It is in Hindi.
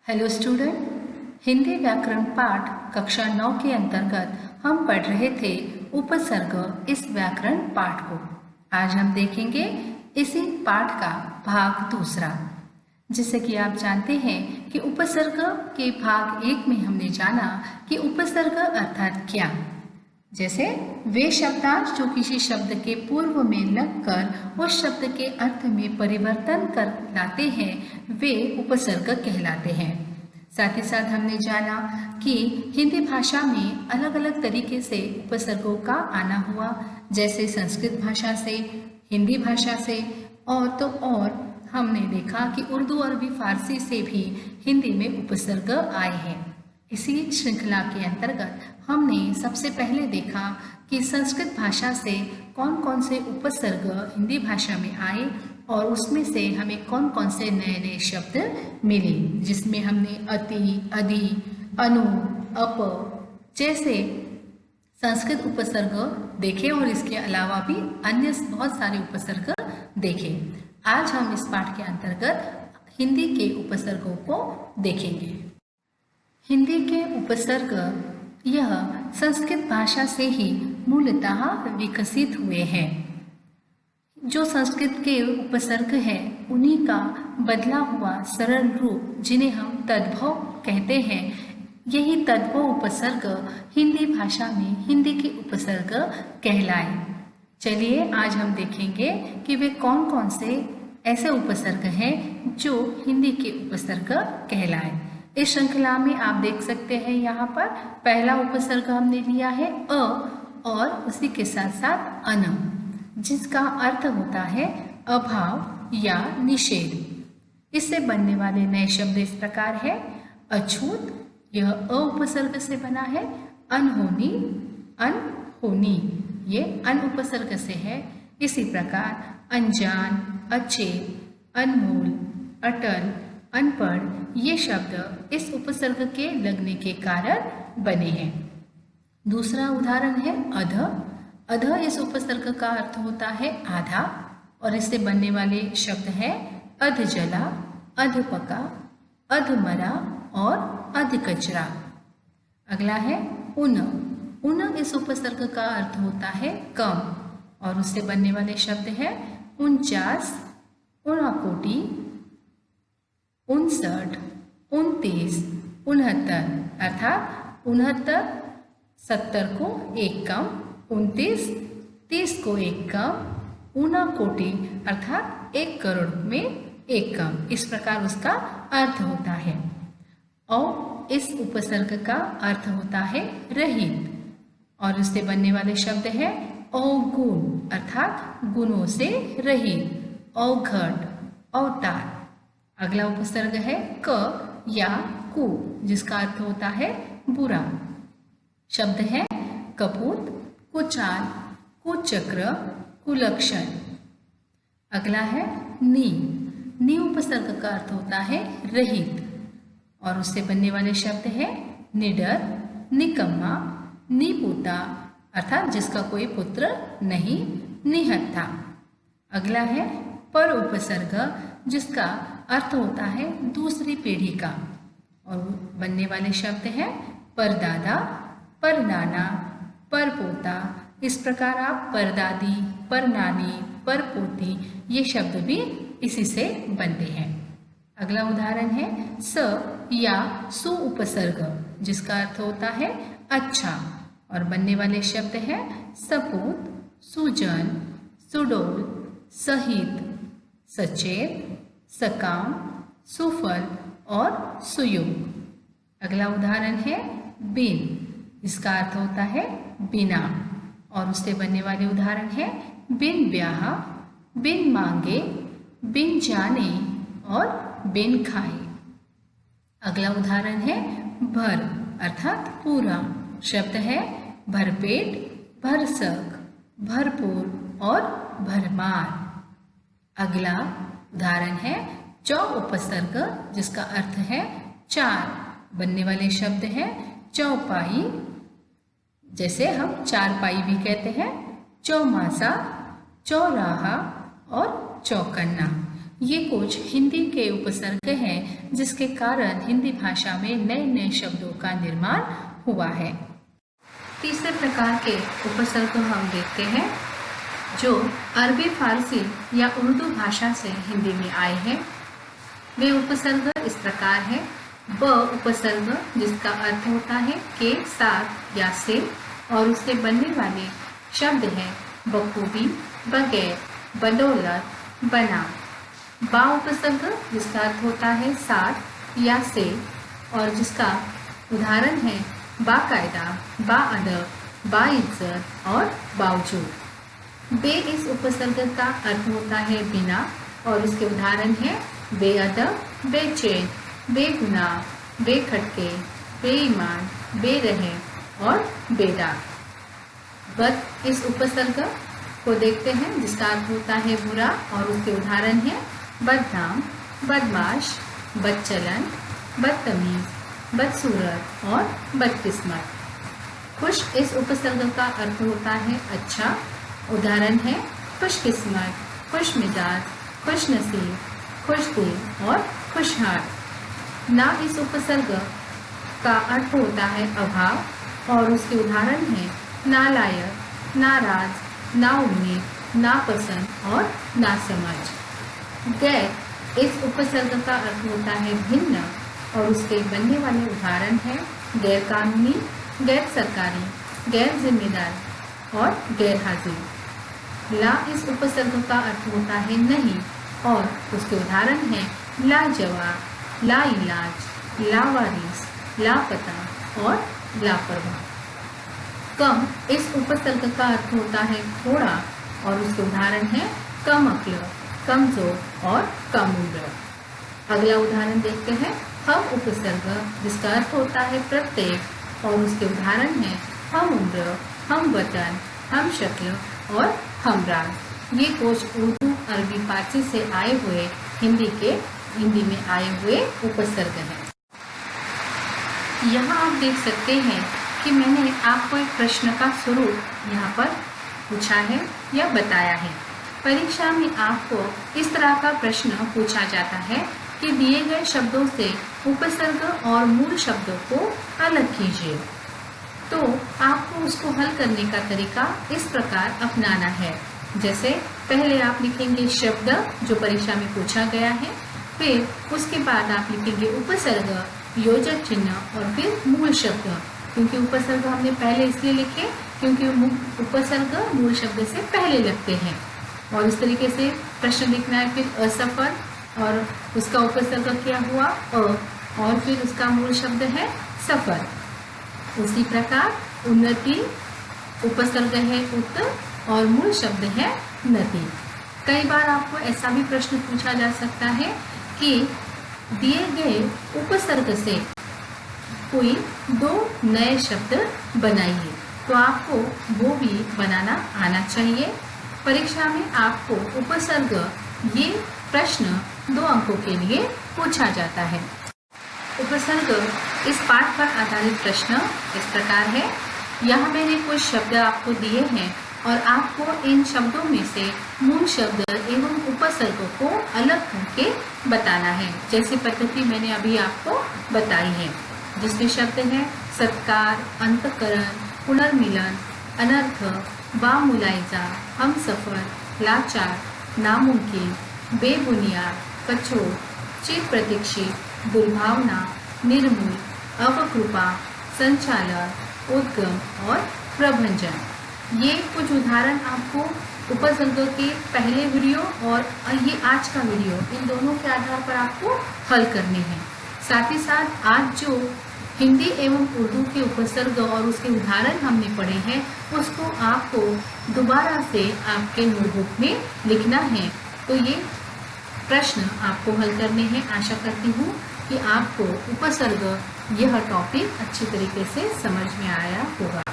हेलो स्टूडेंट, हिंदी व्याकरण पाठ कक्षा 9 के अंतर्गत हम पढ़ रहे थे उपसर्ग इस व्याकरण पाठ को। आज हम देखेंगे इसी पाठ का भाग दूसरा। जैसे कि आप जानते हैं कि उपसर्ग के भाग 1 में हमने जाना कि उपसर्ग अर्थात क्या। जैसे वे शब्दांश जो किसी शब्द के पूर्व में लगकर उस शब्द के अर्थ में परिवर्तन कर लाते हैं वे उपसर्ग कहलाते हैं। साथ ही साथ हमने जाना कि हिंदी भाषा में अलग अलग तरीके से उपसर्गों का आना हुआ, जैसे संस्कृत भाषा से, हिंदी भाषा से और हमने देखा कि उर्दू अरबी फारसी से भी हिंदी में उपसर्ग आए हैं। इसी श्रृंखला के अंतर्गत हमने सबसे पहले देखा कि संस्कृत भाषा से कौन कौन से उपसर्ग हिंदी भाषा में आए और उसमें से हमें कौन कौन से नए नए शब्द मिले, जिसमें हमने अति, अधि, अनु, अप जैसे संस्कृत उपसर्ग देखे और इसके अलावा भी अन्य बहुत सारे उपसर्ग देखे। आज हम इस पाठ के अंतर्गत हिंदी के उपसर्गों को देखेंगे। हिंदी के उपसर्ग यह संस्कृत भाषा से ही मूलतः विकसित हुए हैं। जो संस्कृत के उपसर्ग हैं उन्हीं का बदला हुआ सरल रूप जिन्हें हम तद्भव कहते हैं, यही तद्भव उपसर्ग हिंदी भाषा में हिंदी के उपसर्ग कहलाए। चलिए आज हम देखेंगे कि वे कौन कौन से ऐसे उपसर्ग हैं जो हिंदी के उपसर्ग कहलाए। इस श्रृंखला में आप देख सकते हैं यहाँ पर पहला उपसर्ग हमने लिया है अ और उसी के साथ साथ अन, जिसका अर्थ होता है अभाव या निषेध। इससे बनने वाले नए शब्द इस प्रकार है अछूत, यह अ उपसर्ग से बना है। अनहोनी, अनहोनी ये अन उपसर्ग से है। इसी प्रकार अनजान, अचेत, अनमोल, अटल, अनपढ़ ये शब्द इस उपसर्ग के लगने के कारण बने हैं। दूसरा उदाहरण है अध। अध इस उपसर्ग का अर्थ होता है आधा और इससे बनने वाले शब्द है अध जला, अध पका, अध मरा और अध कचरा। अगला है उन। उन इस उपसर्ग का अर्थ होता है कम और उससे बनने वाले शब्द है 49, 59, 59, 29, 69 अर्थात 69 70 को एक कम, 29 30 को एक कम, 59 अर्थात 1 करोड़ में एक कम। इस प्रकार उसका अर्थ होता है। और इस उपसर्ग का अर्थ होता है रहित और उससे बनने वाले शब्द है अवगुण अर्थात गुणों से रहित, अवघट, अवतार। अगला उपसर्ग है क या कु, जिसका अर्थ होता है बुरा। शब्द है कपूत, कुचाल, कुचक्र, कुलक्षण। अगला है नी। नी उपसर्ग का अर्थ होता है रहित और उससे बनने वाले शब्द है निडर, निकम्मा, निपुता अर्थात जिसका कोई पुत्र नहीं, निहत्था। अगला है पर उपसर्ग, जिसका अर्थ होता है दूसरी पीढ़ी का और बनने वाले शब्द हैं परदादा, परनाना, परपोता। इस प्रकार आप परदादी, परनानी, परपोती ये शब्द भी इसी से बनते हैं। अगला उदाहरण है स या सु उपसर्ग, जिसका अर्थ होता है अच्छा और बनने वाले शब्द हैं सपूत, सुजन, सुडोल, सहित, सचेत, सकाम, सुफल और सुयोग। अगला उदाहरण है बिन, इसका अर्थ होता है बिना और उससे बनने वाले उदाहरण है बिन ब्याह, बिन मांगे, बिन जाने और बिन खाए। अगला उदाहरण है भर अर्थात पूरा। शब्द है भरपेट, भरसक, भरपूर और भरमार। अगला उदाहरण है चौ उपसर्ग, जिसका अर्थ है चार। बनने वाले शब्द हैं चौपाई, जैसे हम चारपाई भी कहते हैं, चौमासा, चौराहा और चौकन्ना। ये कुछ हिंदी के उपसर्ग हैं जिसके कारण हिंदी भाषा में नए नए शब्दों का निर्माण हुआ है। तीसरे प्रकार के उपसर्ग हम देखते हैं जो अरबी, फारसी या उर्दू भाषा से हिंदी में आए हैं। वे उपसर्ग इस प्रकार है। ब उपसर्ग जिसका अर्थ होता है के, साथ या से और उससे बनने वाले शब्द हैं बखूबी, बगैर, बदौलत, बना। बा उपसर्ग जिसका अर्थ होता है साथ या से और जिसका उदाहरण है बाकायदा, बाअदब, बाइज्जत और बावजूद। बे इस उपसर्ग का अर्थ होता है बिना और उसके उदाहरण है बेअदब, बेचैन, बेगुनाह, बेखटके, बेईमान, बेरहम और बेदाग। बद इस उपसर्ग को देखते हैं जिसका अर्थ होता है बुरा और उसके उदाहरण है बदनाम, बदमाश, बदचलन, बदतमीज, बदसूरत और बदकिस्मत। खुश इस उपसर्ग का अर्थ होता है अच्छा, उदाहरण है खुशकिस्मत, खुशमिजाज, खुशनसीब, खुशदिल और खुशहाल। ना इस उपसर्ग का अर्थ होता है अभाव और उसके उदाहरण है नालायक, नाराज, नाउम्मीद, नापसंद और नासमझ। गैर इस उपसर्ग का अर्थ होता है भिन्न और उसके बनने वाले उदाहरण हैं गैर कानूनी, गैर सरकारी, गैर जिम्मेदार और गैर हाजिर। ला इस उपसर्ग का अर्थ होता है नहीं और उसके उदाहरण हैं लाजवाब, लाइलाज, लावारिस, लापता और लापरवाह। कम इस उपसर्ग का अर्थ होता है थोड़ा और उसके उदाहरण है कम अक्ल, कमजोर और कम उम्र। अगला उदाहरण देखते हैं हम उपसर्ग जिसका अर्थ होता है प्रत्येक और उसके उदाहरण है हम उम्र, हम वतन, हम शक्ल और हम राज। ये कुछ उर्दू, अरबी, फारसी से आए हुए हिंदी में आए हुए उपसर्ग हैं। यहाँ आप देख सकते हैं कि मैंने आपको एक प्रश्न का स्वरूप यहाँ पर पूछा है या बताया है। परीक्षा में आपको इस तरह का प्रश्न पूछा जाता है कि दिए गए शब्दों से उपसर्ग और मूल शब्दों को अलग कीजिए। तो आपको उसको हल करने का तरीका इस प्रकार अपनाना है। जैसे पहले आप लिखेंगे शब्द जो परीक्षा में पूछा गया है, फिर उसके बाद आप लिखेंगे उपसर्ग, योजक चिन्ह और फिर मूल शब्द। क्योंकि उपसर्ग हमने पहले इसलिए लिखे क्योंकि उपसर्ग मूल शब्द से पहले लगते हैं। और इस तरीके से प्रश्न लिखना है। फिर असफल और उसका उपसर्ग क्या हुआ अ और फिर उसका मूल शब्द है सफल। उसी प्रकार उन्नति उपसर्ग है उत और मूल शब्द है नति। कई बार आपको ऐसा भी प्रश्न पूछा जा सकता है कि दिए गए उपसर्ग से कोई दो नए शब्द बनाइए, तो आपको वो भी बनाना आना चाहिए। परीक्षा में आपको उपसर्ग ये प्रश्न 2 अंकों के लिए पूछा जाता है। उपसर्ग इस पाठ पर आधारित प्रश्न इस प्रकार है। यहाँ मैंने कुछ शब्द आपको दिए हैं और आपको इन शब्दों में से मूल शब्द एवं उपसर्ग को अलग करके बताना है। जैसे पद्धति मैंने अभी आपको बताई है, जिसमें शब्द हैं सत्कार, अंतकरण, पुनर्मिलन, अनर्थ, बामुलाइजा, हमसफर, लाचार, नामुमकिन, बेबुनियाद, कठोर, चिर प्रतीक्षित, दुर्भावना, निर्मूल, अवकृपा, संचालन, उद्गम और प्रभंजन। ये कुछ उदाहरण आपको उपसर्ग के पहले वीडियो और ये आज का वीडियो, इन दोनों के आधार पर आपको हल करने हैं। साथ ही साथ आज जो हिंदी एवं उर्दू के उपसर्ग और उसके उदाहरण हमने पढ़े हैं उसको आपको दोबारा से आपके नोटबुक में लिखना है। तो ये प्रश्न आपको हल करने हैं। आशा करती हूँ कि आपको उपसर्ग यह टॉपिक अच्छी तरीके से समझ में आया होगा।